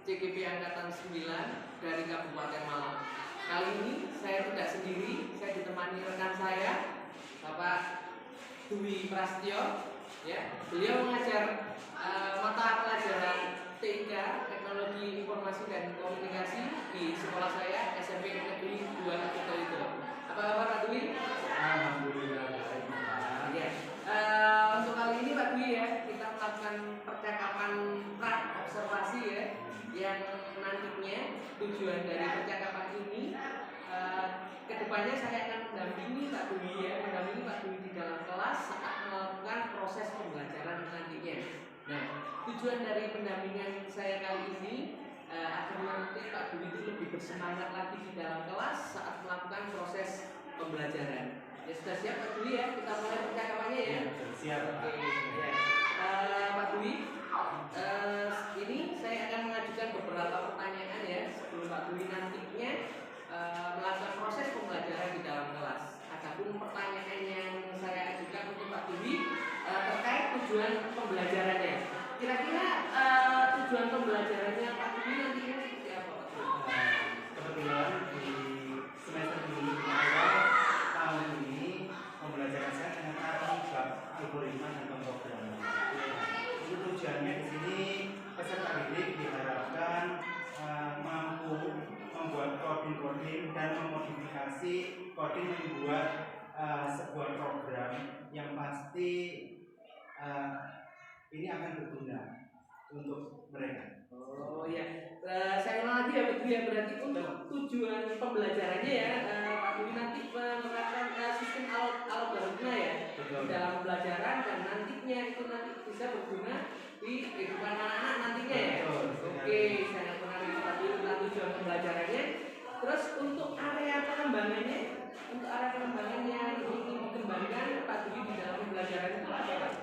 CGP Angkatan 9 dari Kabupaten Malang. Kali ini saya tidak sendiri, saya ditemani rekan saya, Bapak Dwi Prastyo. Ya, beliau mengajar mata pelajaran TIK, Teknologi Informasi dan Komunikasi di sekolah saya SMP Negeri 2 Kutoito. Apa kabar Pak Dwi? Alhamdulillah. Ya. Untuk kali ini Pak Dwi ya, kita melakukan percakapan observasi ya, yang nantinya tujuan dari percakapan ini kedepannya saya akan mendampingi Pak Dwi ya, mendampingi Pak Dwi di dalam kelas saat melakukan proses pembelajaran nantinya. Nah, tujuan dari pendampingan saya kali ini agar nanti Pak Dwi itu lebih bersemangat lagi di dalam kelas saat melakukan proses pembelajaran. Ya sudah siap Pak Dwi ya, kita mulai percakapannya ya. Siap. Oke, ya. Pak Dwi, ini saya akan mengajukan beberapa pertanyaan ya sebelum Pak Dwi nantinya melakukan proses pembelajaran di dalam kelas. Adapun pertanyaan yang saya ajukan untuk Pak Dwi terkait tujuan pembelajarannya. Kira-kira tujuan pembelajarannya Pak Dwi nantinya seperti apa Pak Dwi? Kebetulan di semester ini awal tahun ini pembelajaran saya tentang bab algoritma dan pemrograman. Itu tujuannya di sini peserta didik diharapkan mampu membuat coding dan memodifikasi coding membuat sebuah program yang pasti ini akan berguna untuk mereka. Oh ya, saya ulang lagi ya Pak Dwi ya, berarti untuk tujuan pembelajarannya ya Pak Dwi nanti menerapkan sistem algoritma ya dalam pembelajaran dan nantinya itu nanti bisa berguna di kehidupan anak-anak nantinya ya. Oke, sangat menarik Pak Dwi tentang tujuan pembelajarannya. Terus untuk area pengembangannya yang ingin dikembangkan Pak Dwi di dalam pembelajaran itu apa Pak?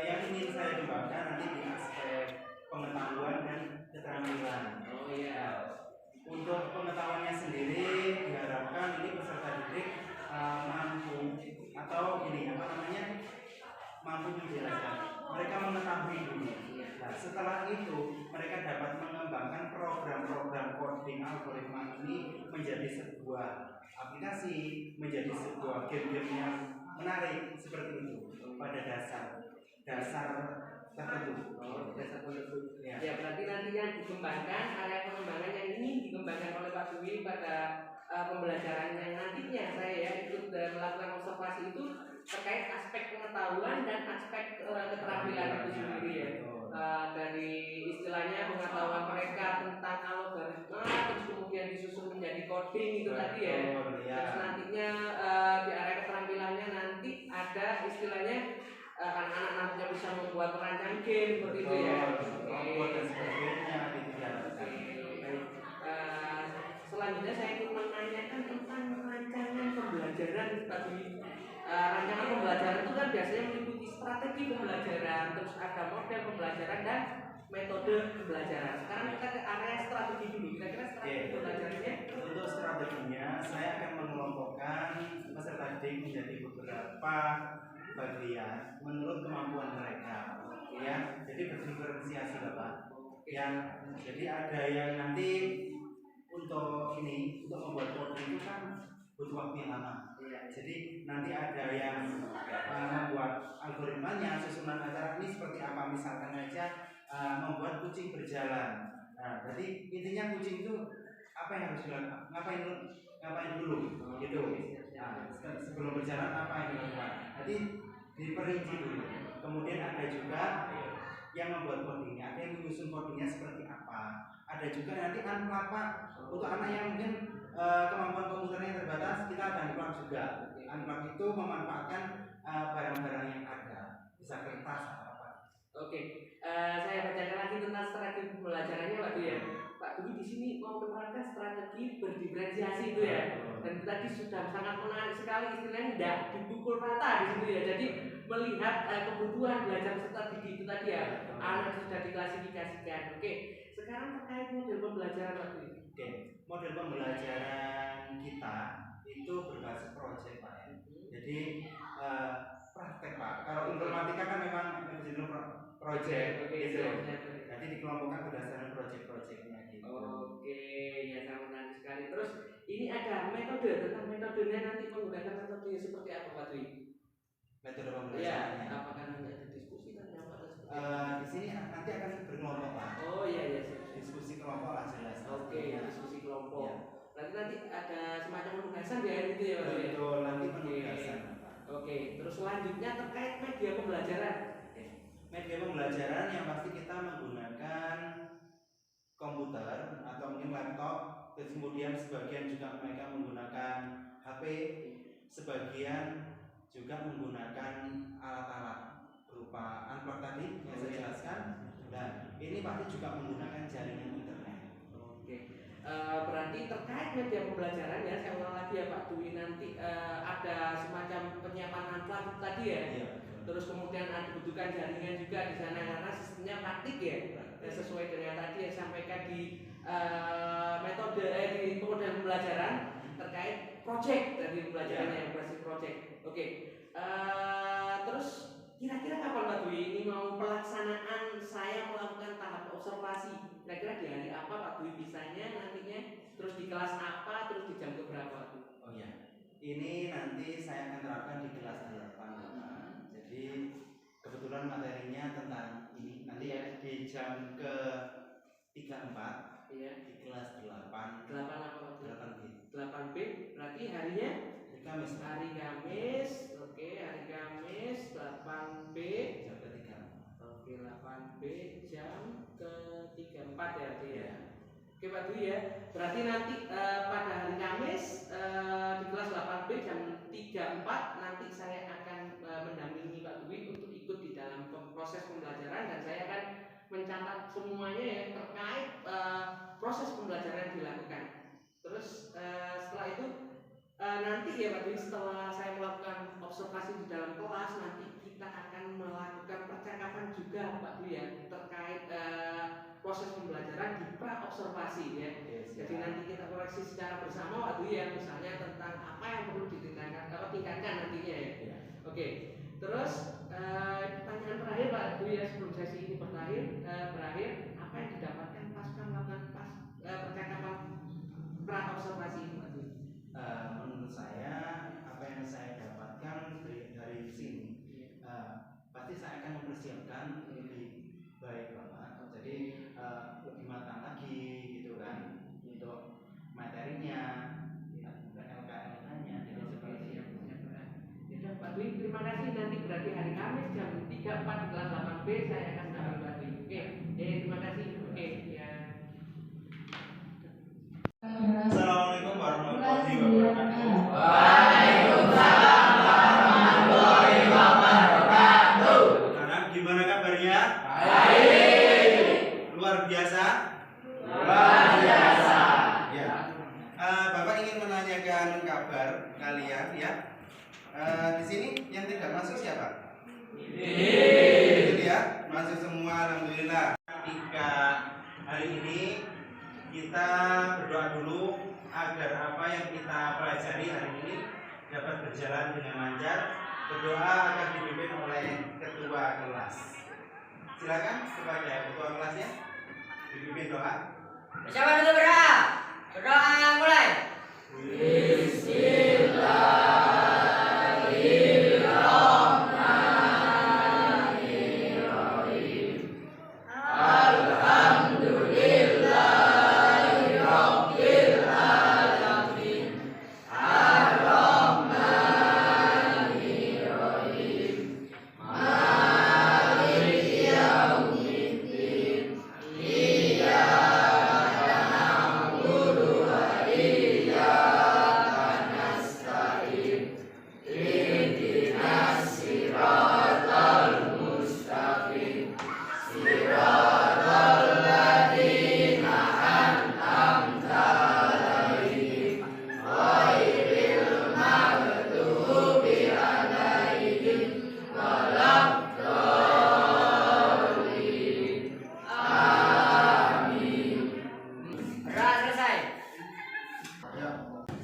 Yang ingin saya kembangkan nanti di aspek pengetahuan dan keterampilan. Oh iya. Untuk pengetahuannya sendiri diharapkan ini peserta didik mampu atau mampu menjelaskan. Mereka mengetahui dulu. Nah, setelah itu mereka dapat mengembangkan program-program coding algoritma ini menjadi sebuah aplikasi, menjadi sebuah game-game yang menarik seperti itu pada dasar tertentu. Dasar tertentu. Ya. Ya berarti nanti yang dikembangkan, area pengembangan yang ini dikembangkan oleh Pak Dwi pada pembelajaran yang nantinya saya ya ikut melakukan observasi itu terkait aspek pengetahuan dan aspek keterampilan itu sendiri ya. Dari istilahnya pengetahuan mereka tentang algoritma terus kemudian disusun menjadi coding itu tadi ya. Terus nantinya di area keterampilannya nanti ada istilahnya anak-anak nantinya bisa membuat merancang game seperti itu ya. Dan sebagainya itu ya. Selanjutnya saya ingin menanyakan tentang rancangan pembelajaran tadi. Rancangan pembelajaran itu kan biasanya meliputi strategi pembelajaran, terus ada model pembelajaran dan metode pembelajaran. Sekarang kita ke area strategi dulu. Kira-kira strategi pembelajarannya? Untuk strateginya saya akan mengelompokkan peserta didik menjadi beberapa bagian menurut kemampuan mereka. Ya, jadi berdiferensiasi Bapak. Yang jadi ada yang nanti untuk membuat coding itu kan butuh waktu yang lama. Jadi nanti ada yang membuat algoritmanya, susunan acara ini seperti apa, misalkan aja membuat kucing berjalan. Nah, jadi intinya kucing itu apa yang harus dilakukan, ngapain dulu, gitu. Nah, sebelum berjalan apa yang dilakukan. Jadi diperinci dulu. Kemudian ada juga yang membuat codingnya, ada yang menyusun codingnya seperti apa. Ada juga nanti unplug Pak, untuk anak yang mungkin kemampuan komputernya terbatas, kita ada unplug juga. Unplug itu memanfaatkan barang-barang yang ada, bisa kertas atau apa. Oke, saya bacakan lagi tentang strategi pembelajarannya Pak Dwi ya. Pak Dwi di sini mau menerapkan strategi berdiferensiasi itu ya. Dan tadi sudah sangat menarik sekali istilahnya tidak dipukul rata di situ ya. Jadi melihat kebutuhan belajar peserta didik itu tadi ya, anak sudah diklasifikasikan. Oke, sekarang terkait model pembelajaran Pak Dwi. Oke, model pembelajaran kita itu berbasis proyek Pak ya. Jadi praktek Pak. Kalau informatika kan memang proyek gitu. Jadi dikelompokkan berdasarkan proyek-proyeknya gitu. metodenya nanti menggunakan metode seperti apa Pak Dwi? Metode Ya, pembelajarannya. apakah nanti ada diskusi kan apa atau seperti Di sini nanti akan berkelompok Pak. Oh iya iya siap. Diskusi kelompok lah jelas. Oke, diskusi kelompok. Ya. Berarti nanti ada semacam penugasan ya gitu ya Pak Dwi? Betul, nanti Oke. penugasan. Oke, terus selanjutnya terkait media pembelajaran. Media pembelajaran yang pasti kita menggunakan komputer atau mungkin laptop, terus kemudian sebagian juga mereka menggunakan HP, sebagian juga menggunakan alat-alat berupa unplug tadi yang saya jelaskan, dan ini pasti juga menggunakan jaringan internet. Oke, berarti terkait media pembelajaran ya, saya ulang lagi ya Pak Dwi, nanti ada semacam penyiapan unplug tadi ya. Iya. Terus kemudian ada dibutuhkan jaringan juga di sana karena sistemnya praktik ya, sesuai dengan tadi yang sampaikan di metode di model pembelajaran terkait project dari pembelajarannya yang berbasis project. Oke, terus kira-kira kapan Pak Dwi ini mau pelaksanaan saya melakukan tahap observasi? Kira-kira di hari apa Pak Dwi bisanya nantinya? Terus di kelas apa? Terus di jam keberapa? Oh ya, ini nanti saya akan terapkan di kelas 8. Jadi kebetulan materinya tentang ini nanti ya di jam ke 34 Iya. di kelas 8. 8 apa? 8B. 8B berarti harinya Hari Kamis. hari Kamis. Oke, hari Kamis 8B Jam ke 3. Oke, 8B jam ke-34 ya berarti ya. Ya. Oke Pak Dwi ya. Berarti nanti pada hari Kamis di kelas 8B jam 34 nanti saya akan mendampingi Pak Dwi untuk ikut di dalam proses pembelajaran dan saya akan mencatat semuanya ya terkait proses pembelajaran yang dilakukan. Terus setelah itu nanti ya Pak Dwi, setelah saya melakukan observasi di dalam kelas, nanti kita akan melakukan percakapan juga Pak Dwi ya terkait proses pembelajaran di pra observasi ya. Jadi nanti kita koreksi secara bersama Pak Dwi ya, misalnya tentang apa yang perlu tingkatkan nantinya ya. Oke. Terus pertanyaan terakhir Pak Dwi ya sebelum sesi ini berakhir, apa yang didapatkan pasca melakukan percakapan pra observasi ini Pak Dwi? Menurut saya apa yang saya dapatkan dari sini pasti saya akan mempersiapkan lebih baik Bapak. Jadi lebih matang lagi gitu kan untuk materinya, LKL-nya. Jadi seperti itu. Ya Pak Dwi, terima kasih. Nanti berarti hari Kamis jam 3.4 di kelas 8B saya akan datang Pak Dwi. Oke, terima kasih. Oke, ya. Assalamualaikum warahmatullahi wabarakatuh. Waalaikumsalam warahmatullahi wabarakatuh. Anak, gimana kabarnya? Baik. Luar biasa. Luar biasa. Ya. Bapak ingin menanyakan kabar kalian ya. Di sini yang tidak masuk siapa? Itu dia, masuk semua alhamdulillah. Ketika hari ini kita berdoa dulu agar apa yang kita pelajari hari ini dapat berjalan dengan lancar. Berdoa akan dipimpin oleh ketua kelas. Silakan kepada ketua kelasnya dipimpin doa. Bersama dulu berdoa. Berdoa mulai. Bismillahirrahmanirrahim. Alhamdulillahirabbil alamin. Ar-Rahmanirrahim. Maliki yaumiddin. Iyyaka na'budu wa iyyaka nasta'in. Ihdinas siratal mustaqim. Siratal ladzina an'amta 'alaihim ghairil maghdubi 'alaihim waladdallin. Amin. Selesai.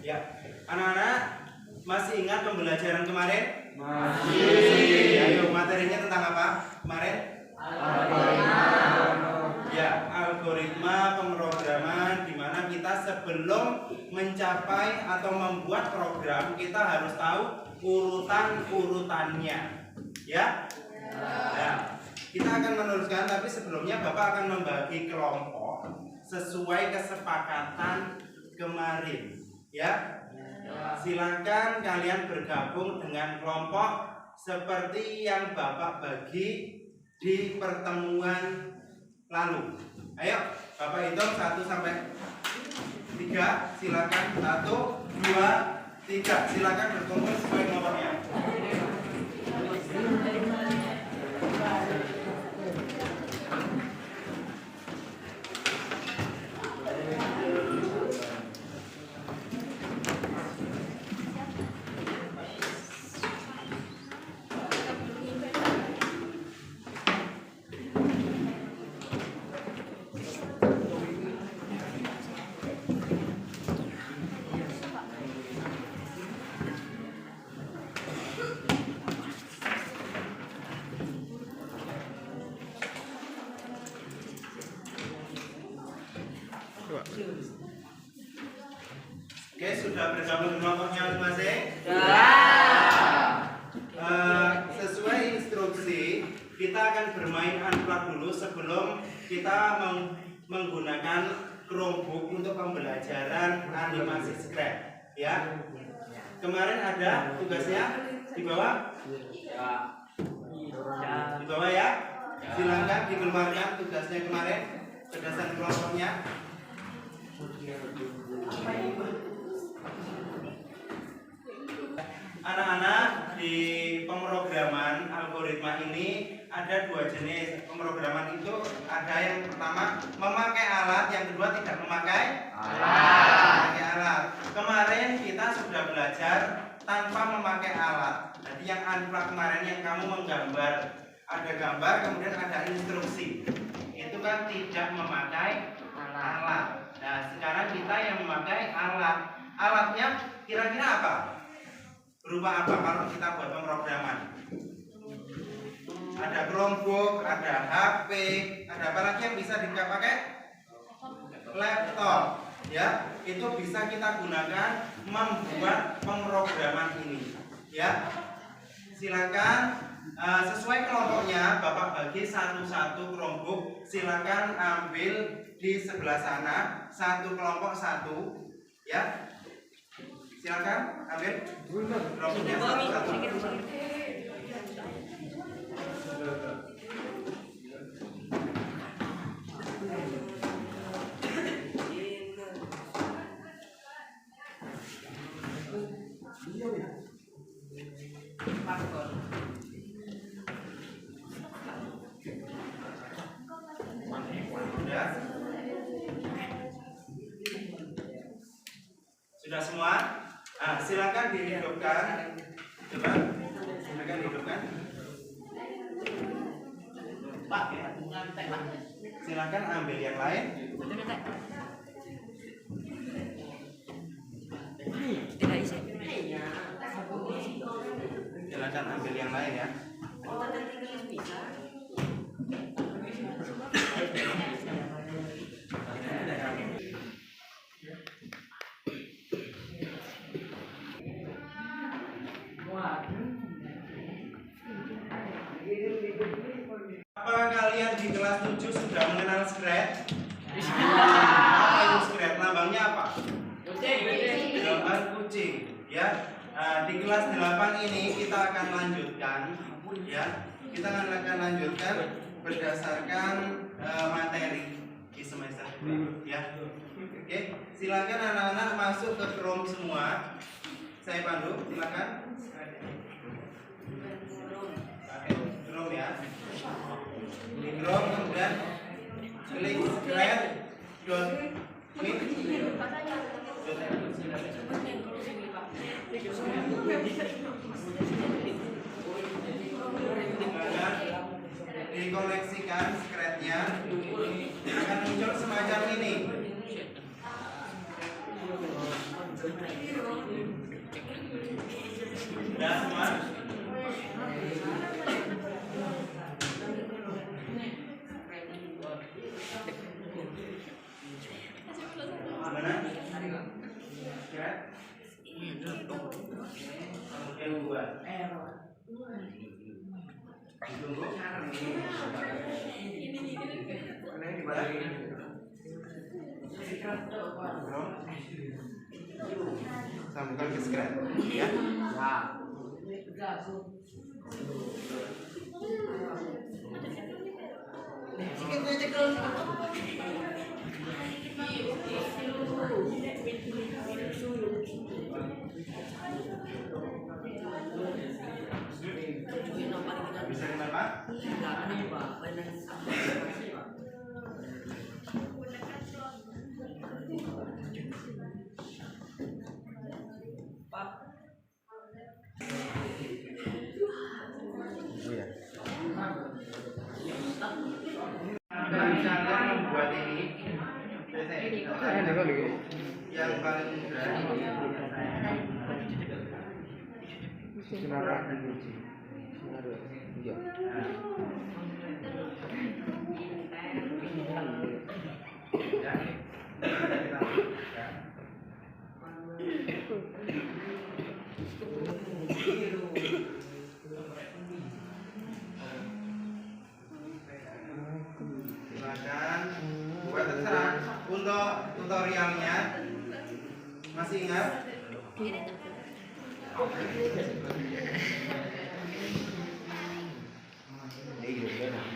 Ya, anak-anak masih ingat pembelajaran kemarin? Masih. Ayo, materinya tentang apa kemarin? Ya, algoritma pemrograman di mana kita sebelum mencapai atau membuat program kita harus tahu urutannya, ya. Nah, kita akan meneruskan, tapi sebelumnya Bapak akan membagi kelompok sesuai kesepakatan kemarin, ya. Silakan kalian bergabung dengan kelompok seperti yang Bapak bagi di pertemuan lalu. Ayo, Bapak hitung 1 sampai 3. Silakan 1, 2, 3. Silakan berkumpul sesuai kelompoknya. Oke, sudah bergabung di kelompoknya masing-masing? Sesuai instruksi, kita akan bermain unplug dulu sebelum kita menggunakan Chromebook untuk pembelajaran animasi Scratch, ya. Kemarin ada tugasnya di bawah? Di bawah, ya. Silakan dikeluarkan tugasnya kemarin berdasarkan kelompoknya. Anak-anak, di pemrograman algoritma ini ada 2 jenis. Pemrograman itu ada yang pertama memakai alat, yang kedua tidak memakai alat. Kemarin kita sudah belajar tanpa memakai alat. Jadi yang unplug kemarin yang kamu menggambar, ada gambar kemudian ada instruksi. Itu kan tidak memakai alat. Nah, sekarang kita yang memakai alat. Alatnya kira-kira apa? Berupa apa kalau kita buat pemrograman? Ada Chromebook, ada HP, ada apa lagi yang bisa dipakai? Laptop, ya. Itu bisa kita gunakan membuat pemrograman ini, ya. Silakan sesuai kelompoknya Bapak bagi satu-satu Chromebook. Silakan ambil di sebelah sana, satu kelompok 1, ya. Silakan ambil kelompoknya satu-satu. Sudah semua? Nah, silakan dihidupkan. Coba, silakan dihidupkan. Pak, silakan ambil yang lain. Silakan ambil yang lain, ya. Apakah kalian di kelas 7 sudah mengenal Scratch? Apa itu Scratch? Lambangnya apa? Gambar kucing, ya. Di kelas 8 ini kita akan lanjutkan, ya. Kita akan lanjutkan berdasarkan materi di semester 2, ya. Oke, silakan anak-anak masuk ke Chrome semua. Saya pandu, silakan. Chrome, ya. Di Chrome kemudian klik scratch.me. Dikoneksikan Scratch-nya, akan muncul semacam ini. Sudah semua? Gimana? Ditunggu. Ini dibalikin. Sambungkan ke screen, ya. Bisa kenapa? Cara membuat ini yang paling mudah silakan buat terserah. Untuk tutorialnya masih ingat?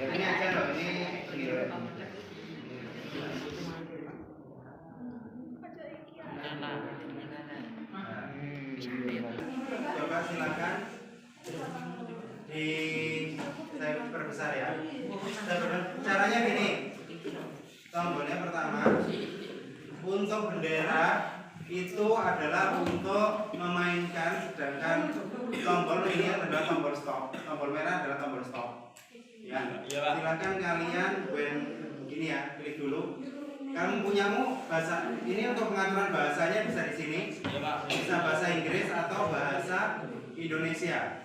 Ini aja loh, ini coba silakan saya perbesar ya. Caranya gini, tombolnya pertama untuk bendera itu adalah untuk memainkan, sedangkan tombol ini adalah tombol stop. Tombol merah adalah tombol stop. Ya, silakan kalian gini ya, klik dulu. Kamu punyamu bahasa ini untuk pengaturan bahasanya bisa di sini, bisa bahasa Inggris atau bahasa Indonesia.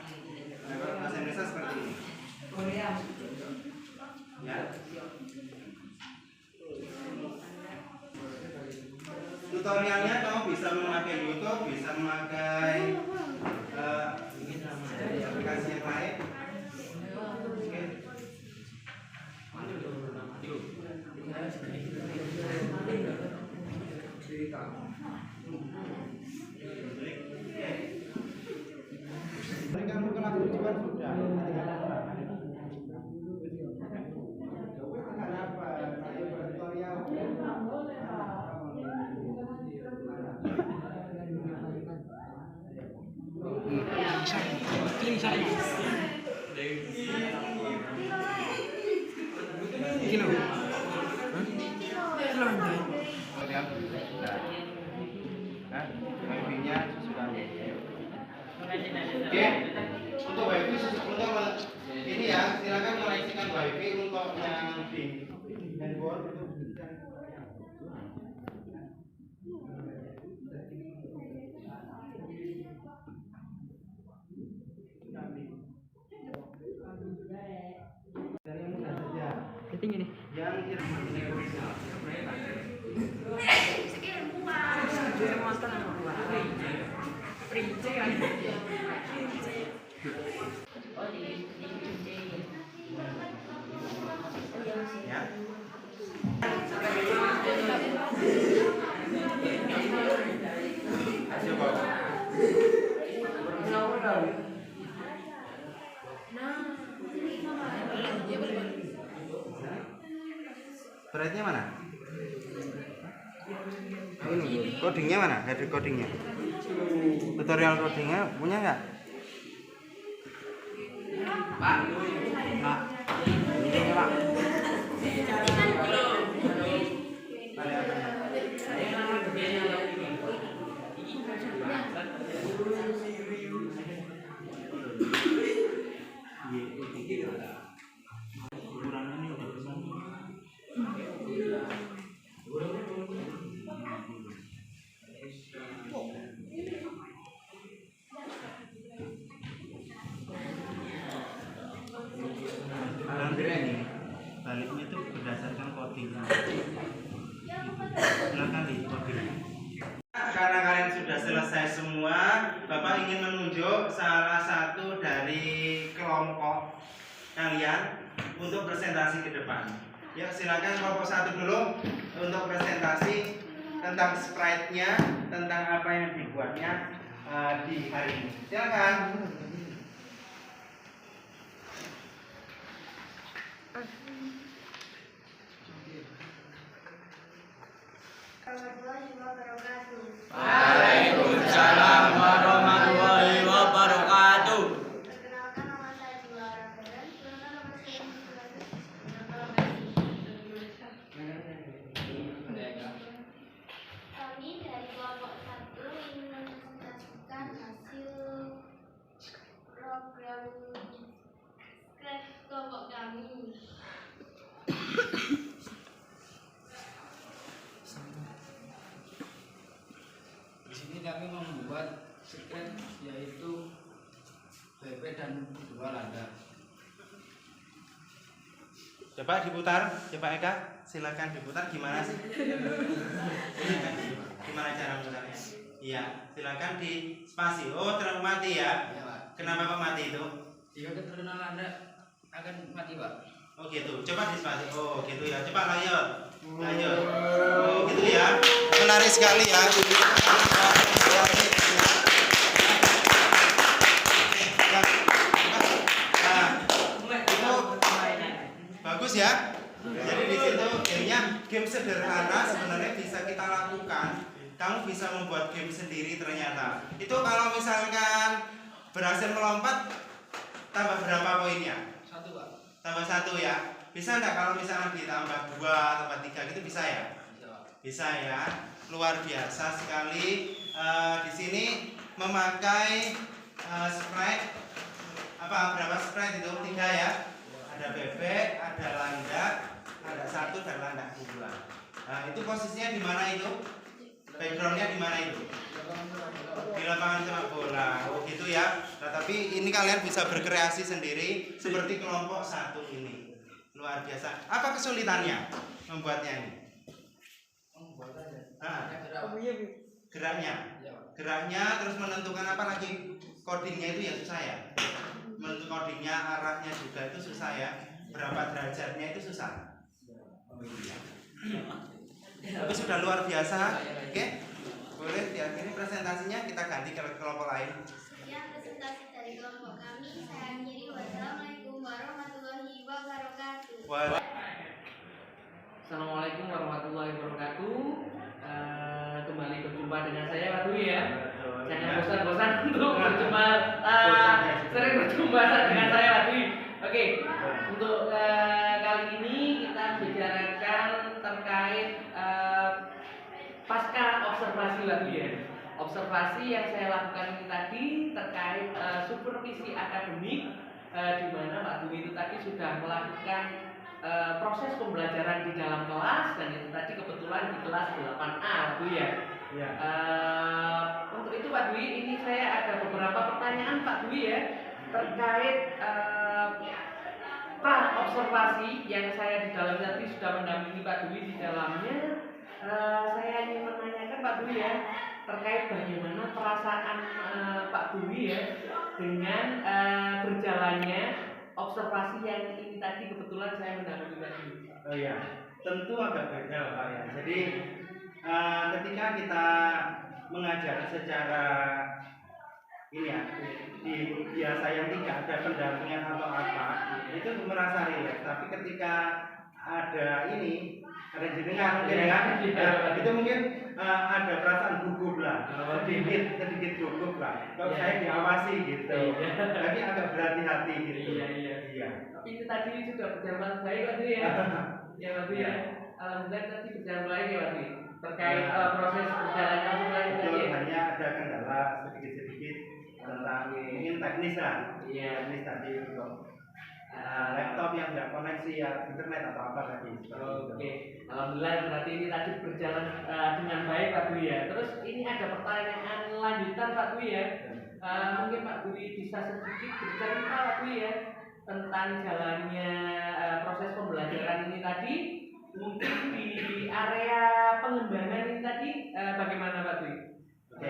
Nah, bahasa Indonesia seperti ini. Ya. Tutorialnya kamu bisa memakai YouTube, bisa memakai aplikasi yang lain. Oke. Berikan bukan tujuan sudah. Kenapa? Tutorial. Kilo. Wifi-nya sudah. Oke. Untuk wifi untuk ini ya, silakan koneksikan wifi untuk yang di handphone itu. Dari yang mudah saja. Keting ini. Yang ya. Hasil kok. Beratnya mana? Ini codingnya mana? Header codingnya. Tutorial codingnya punya nggak? Pak. Pak. Ini Pak. satu dari kelompok kalian untuk presentasi ke depan. Ya, silakan kelompok satu dulu untuk presentasi tentang sprite-nya, tentang apa yang dibuatnya di hari ini. Silakan. Waalaikumsalam warahmatullahi wabarakatuh. Perkenalkan, nama saya Jiwa Ramadan. Kami dari kelompok 1 ingin mempresentasikan hasil program Scratch kelompok kami. Di sini kami membuat scratch yaitu BP dan dua lada. Coba diputar, coba Eka, silakan diputar gimana sih? Gimana cara putarnya? Iya, silakan di spasi. Oh, terlalu mati ya? Ya Pak. Kenapa kok mati itu? Jika keturunan lada akan mati Pak. Oh gitu, coba di spasi. Oh gitu ya, coba lanjut. Lanjut. Oh gitu ya. Menarik sekali ya. Bagus ya. Jadi di situ gamenya game sederhana sebenarnya bisa kita lakukan. Kamu bisa membuat game sendiri ternyata. Itu kalau misalkan berhasil melompat tambah berapa poinnya? 1 Pak. Tambah 1 ya. Bisa enggak kalau misalkan ditambah 2, tambah 3 gitu bisa ya? Bisa Pak. Bisa ya. Luar biasa sekali. Di sini memakai sprite berapa sprite itu? 3 ya. Ada bebek, ada landak, ada 1 dan landak 2. Nah, itu posisinya di mana itu? Backgroundnya di mana itu? Di lapangan sepak bola. Oh gitu ya. Nah, tapi ini kalian bisa berkreasi sendiri seperti kelompok 1 ini. Luar biasa. Apa kesulitannya membuatnya ini? Membuat aja. Nah, Ada gerak. geraknya. Ya Pak. Geraknya terus menentukan apa lagi? Codingnya itu ya susah ya. Menentukan codingnya, arahnya juga itu susah ya. Berapa derajatnya itu susah. Oh iya. Tapi sudah luar biasa. Oke. Boleh diakhiri presentasinya, kita ganti ke kelompok lain. Sekian presentasi dari kelompok kami. Saya akhiri. Wassalamualaikum warahmatullahi wabarakatuh. Assalamualaikum warahmatullahi wabarakatuh. Kembali berjumpa dengan saya Pak Dwi ya. Jangan bosan-bosan untuk berjumpa, sering berjumpa dengan saya Pak Dwi. Oke, untuk kali ini kita bicarakan terkait pasca observasi Pak Dwi ya. Observasi yang saya lakukan ini tadi terkait supervisi akademik, di mana Pak Dwi itu tadi sudah melakukan proses pembelajaran di dalam kelas, dan itu tadi kebetulan di kelas 8A Bu ya. Ya. Untuk itu Pak Dwi, ini saya ada beberapa pertanyaan Pak Dwi ya terkait pra observasi yang saya di dalam tadi sudah mendampingi Pak Dwi di dalamnya. Saya ingin menanyakan Pak Dwi ya terkait bagaimana perasaan Pak Dwi ya dengan berjalannya observasi yang ini tadi kebetulan saya mendampingi Pak Dwi. Oh iya, tentu agak beda Pak ya. Jadi ketika kita mengajar secara ini ya, biasa yang tidak ada pendampingan atau apa, itu merasa rileks. Tapi ketika ada ini, ada jenengan mungkin ya, itu mungkin ada perasaan gugup lah, sedikit gugup lah. Kalau saya diawasi gitu, jadi agak berhati-hati gitu. Iya. Tapi itu tadi sudah berjalan baik Pak Dwi ya. Ya Pak Dwi ya. Alhamdulillah tadi berjalan baik ya Pak Dwi. Terkait proses berjalannya observasi tadi. Betul, hanya ada kendala sedikit-sedikit tentang mungkin teknis lah. Iya. Teknis tadi untuk laptop yang tidak koneksi ya internet atau apa tadi. Oke, alhamdulillah berarti ini tadi berjalan dengan baik Pak Dwi ya. Terus ini ada pertanyaan lanjutan Pak Dwi ya. Mungkin Pak Dwi bisa sedikit bercerita Pak Dwi ya tentang jalannya proses pembelajaran ini tadi. Mungkin di area pengembangan ini tadi bagaimana Pak Dwi? Oke.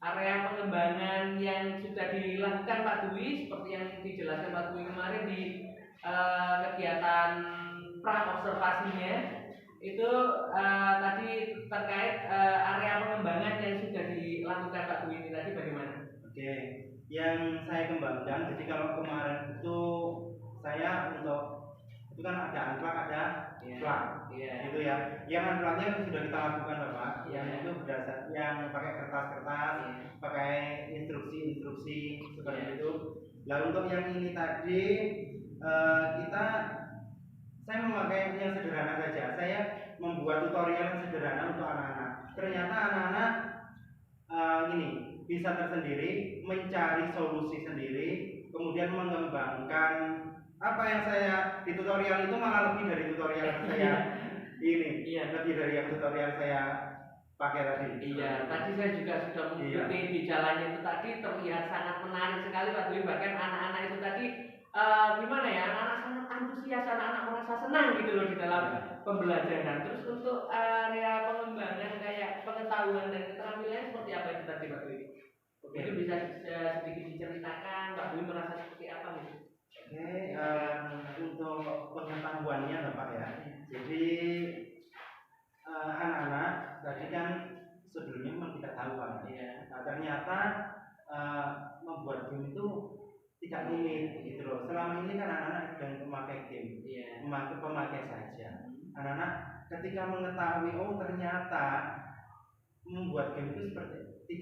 area pengembangan yang sudah dilakukan Pak Dwi seperti yang dijelaskan Pak Dwi kemarin di kegiatan pra observasinya itu tadi terkait area pengembangan yang sudah dilakukan Pak Dwi ini tadi bagaimana? Oke, yang saya kembangkan, jadi kalau kemarin itu saya untuk itu kan ada anklak, ada plak, gitu ya. Yang anklaknya sudah kita lakukan Bapak, yang itu berdasar yang pakai kertas-kertas, pakai instruksi-instruksi seperti itu. Lalu untuk yang ini tadi saya memakai yang sederhana saja. Saya membuat tutorial yang sederhana untuk anak-anak. Ternyata anak-anak ini bisa tersendiri, mencari solusi sendiri, kemudian mengembangkan apa yang saya di tutorial itu malah lebih dari tutorial yang saya ini, lebih dari yang tutorial saya pakai tadi. Iya, tadi saya juga sudah mengikuti di jalannya itu tadi terlihat sangat menarik sekali Pak Dwi. Bahkan anak-anak itu tadi gimana ya, anak-anak sangat antusias, anak-anak merasa senang gitu loh di dalam pembelajaran. Terus untuk area pengembangan kayak pengetahuan dan keterampilan seperti apa itu tadi Pak Dwi? Mungkin bisa sedikit diceritakan Pak Dwi merasa seperti apa nih? Oke, untuk pengetahuannya Bapak ya. Jadi anak-anak tadi kan sebelumnya memang tidak tahu Pak. Nah, ternyata membuat game itu tidak rumit gitu loh. Selama ini kan anak-anak sedang memakai game, pemakai saja. Anak-anak ketika mengetahui ternyata membuat game itu seperti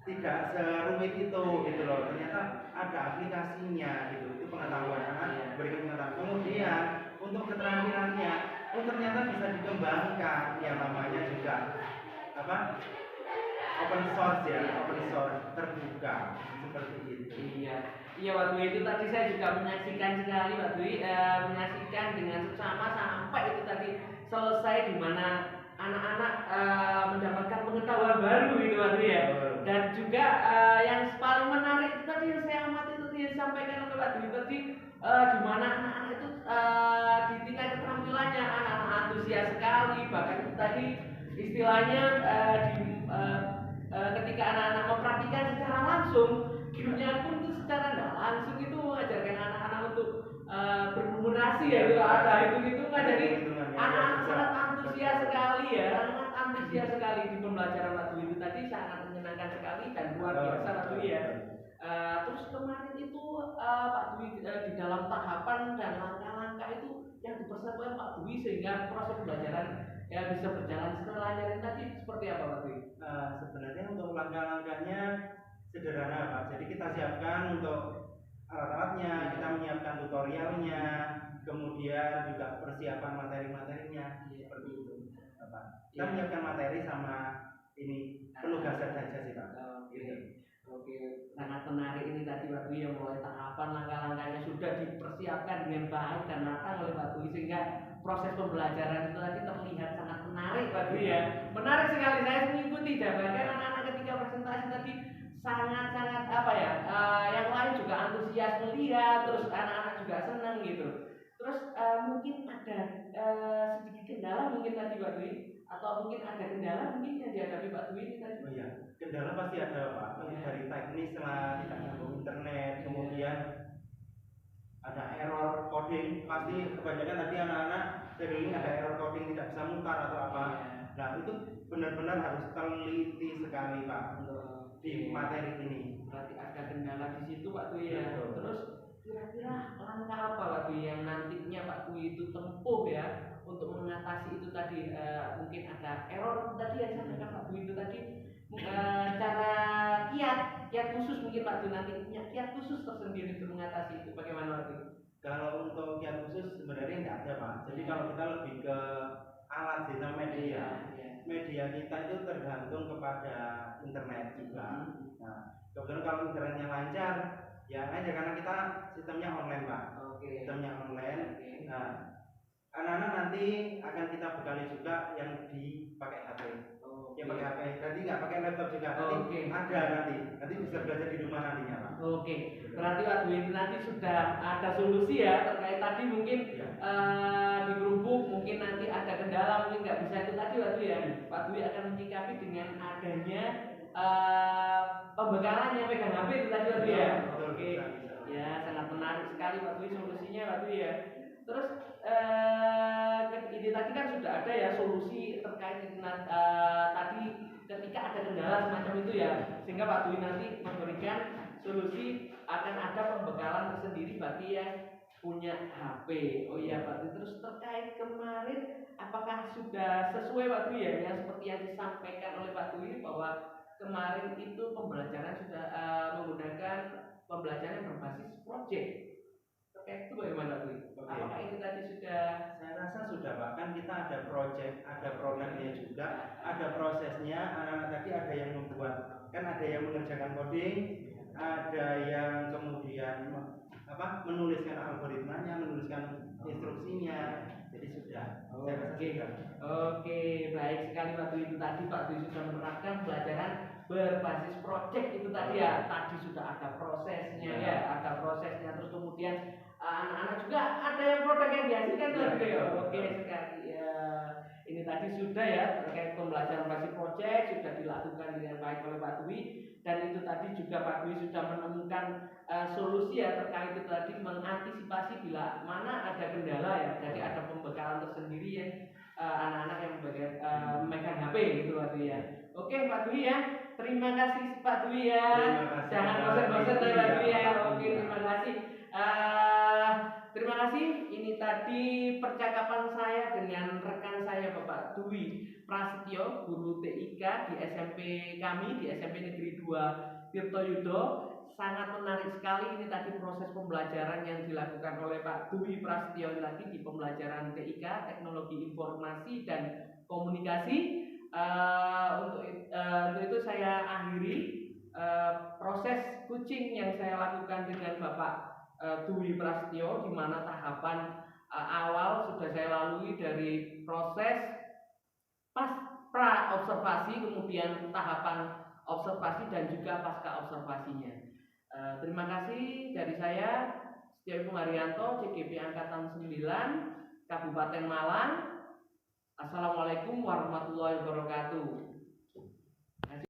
tidak serumit itu gitu loh. Ternyata ada aplikasinya gitu. Itu pengetahuan anak berikan pengetahuan. Kemudian untuk keterampilannya, ternyata bisa dikembangkan yang namanya juga open source terbuka seperti itu. Iya Pak Dwi, itu tadi saya juga menyaksikan sekali Pak Dwi, menyaksikan dengan seksama sampai itu tadi selesai di mana anak-anak mendapatkan pengetahuan baru gitu Pak Dwi ya. Dan juga yang paling menarik itu tadi yang saya amati itu yang disampaikan oleh Pak Dwi tadi di mana anak-anak itu di tingkat keterampilannya anak-anak antusias sekali, bahkan tadi istilahnya ketika anak-anak mempraktikkan secara langsung, gurunya pun itu secara tidak langsung itu mengajarkan anak-anak untuk bernumerasi ya itu ada itu kan, jadi anak-anak sangat antusias sekali ya, sangat antusias sekali di pembelajaran Pak Dwi itu tadi sangat menyenangkan sekali dan luar biasa Pak Dwi ya. Terus kemarin itu Pak Dwi di dalam tahapan dan langkah-langkah itu yang dipersiapkan Pak Dwi sehingga proses pembelajaran ya bisa berjalan selancar tadi seperti apa Pak Dwi? Sebenarnya untuk langkah-langkahnya sederhana Pak. Jadi kita siapkan untuk alat-alatnya, kita menyiapkan tutorialnya, kemudian juga persiapan materi-materinya seperti itu Pak. Kita menyiapkan materi sama ini penugasan saja sih Pak. Oke, sangat menarik ini tadi Pak Dwi yang mulai tahapan langkah-langkahnya sudah dipersiapkan dengan baik dan matang oleh Pak Dwi sehingga proses pembelajaran itu tadi terlihat sangat menarik Pak Dwi ya. Menarik sekali saya mengikuti dan bahkan anak-anak ketika presentasi tadi sangat-sangat yang lain juga antusias melihat, terus anak-anak juga senang gitu. Terus mungkin ada sedikit kendala mungkin tadi Pak Dwi, atau mungkin ada kendala mungkin yang dihadapi Pak Dwi ini tadi? Oh iya, kendala pasti ada Pak. Dari teknis lah, tidak nyambung internet, kemudian ada error coding. Pasti kebanyakan tadi anak-anak ini ada error coding, tidak bisa mutar atau apa. Nah itu benar-benar harus teliti sekali Pak untuk di materi ini. Berarti ada kendala di situ Pak Dwi ya. Terus kira-kira langkah apa Pak Dwi yang nantinya Pak Dwi itu tempuh ya untuk mengatasi itu tadi, mungkin ada error tadi yang disampaikan Pak Dwi itu tadi, cara kiat khusus mungkin Pak Dwi nanti punya kiat khusus tersendiri untuk mengatasi itu, bagaimana Pak Dwi? Kalau untuk kiat khusus sebenarnya nggak ada Pak. Jadi kalau kita lebih ke alat sistem media kita itu tergantung kepada internet juga. Nah kemudian kalau internetnya lancar ya aja karena kita sistemnya online Pak. Sistemnya online. Nah anak-anak nanti akan kita bekali juga yang dipakai HP. Yang pakai HP, jadi nggak pakai laptop juga. Nanti ada nanti bisa belajar di rumah nantinya Pak. Berarti Pak Dwi nanti sudah ada solusi ya terkait tadi mungkin di Gerubuk mungkin nanti ada kendala mungkin nggak bisa itu tadi Pak Dwi ya. Pak Dwi akan menyikapi dengan adanya pembekalannya pegang HP itu tadi Pak Dwi ya. Betul, Oke. bisa, bisa. Ya, sangat menarik sekali Pak Dwi solusinya Pak Dwi ya. Terus ini tadi kan sudah ada ya solusi terkait dengan tadi ketika ada kendala semacam itu ya, sehingga Pak Dwi nanti memberikan solusi akan ada pembekalan tersendiri bagi yang punya HP. Oh iya Pak Dwi, terus terkait kemarin apakah sudah sesuai Pak Dwi ya yang seperti yang disampaikan oleh Pak Dwi bahwa kemarin itu pembelajaran sudah menggunakan pembelajaran berbasis project. Terkait itu bagaimana Pak Dwi? Oke. Apakah ini tadi sudah? Saya rasa sudah Pak, kan kita ada project, ada programnya juga, ada prosesnya. Anak-anak tadi ada yang membuat, kan ada yang mengerjakan coding, ada yang kemudian menuliskan algoritmanya, menuliskan instruksinya. Jadi sudah. Saya rasa Oke. sudah. Oke, baik sekali Pak Dwi. Itu tadi Pak Dwi sudah menerapkan pembelajaran berbasis project itu tadi ya. Tadi sudah ada prosesnya ya, ada prosesnya. Terus kemudian anak-anak juga ada yang produk yang dihasilkan tadi ya. Oke sekali ya. Ini tadi sudah ya terkait pembelajaran berbasis project sudah dilakukan dengan baik oleh Pak Dwi, dan itu tadi juga Pak Dwi sudah menemukan solusi ya terkait itu tadi mengantisipasi bila mana ada kendala ya. Jadi ada pembekalan tersendiri ya anak-anak yang memegang HP gitu Pak Dwi ya. Oke Pak Dwi ya, terima kasih Pak Dwi ya. Terima kasih, Jangan Pak. bosan-bosan dari Pak Dwi ya. Iya, Oke, terima kasih. Terima kasih. Ini tadi percakapan saya dengan rekan saya Bapak Dwi Prasetyo, guru TIK di SMP kami di SMP Negeri 2 Tirtoyudo. Sangat menarik sekali ini tadi proses pembelajaran yang dilakukan oleh Pak Dwi Prasetyo tadi di pembelajaran TIK, Teknologi Informasi dan Komunikasi. Untuk itu saya akhiri proses coaching yang saya lakukan dengan Bapak Dwi Prasetyo, di mana tahapan awal sudah saya lalui dari proses pra observasi, kemudian tahapan observasi dan juga pasca observasinya. Terima kasih dari saya Setio Haryanto, CGP Angkatan 9, Kabupaten Malang. Assalamualaikum warahmatullahi wabarakatuh.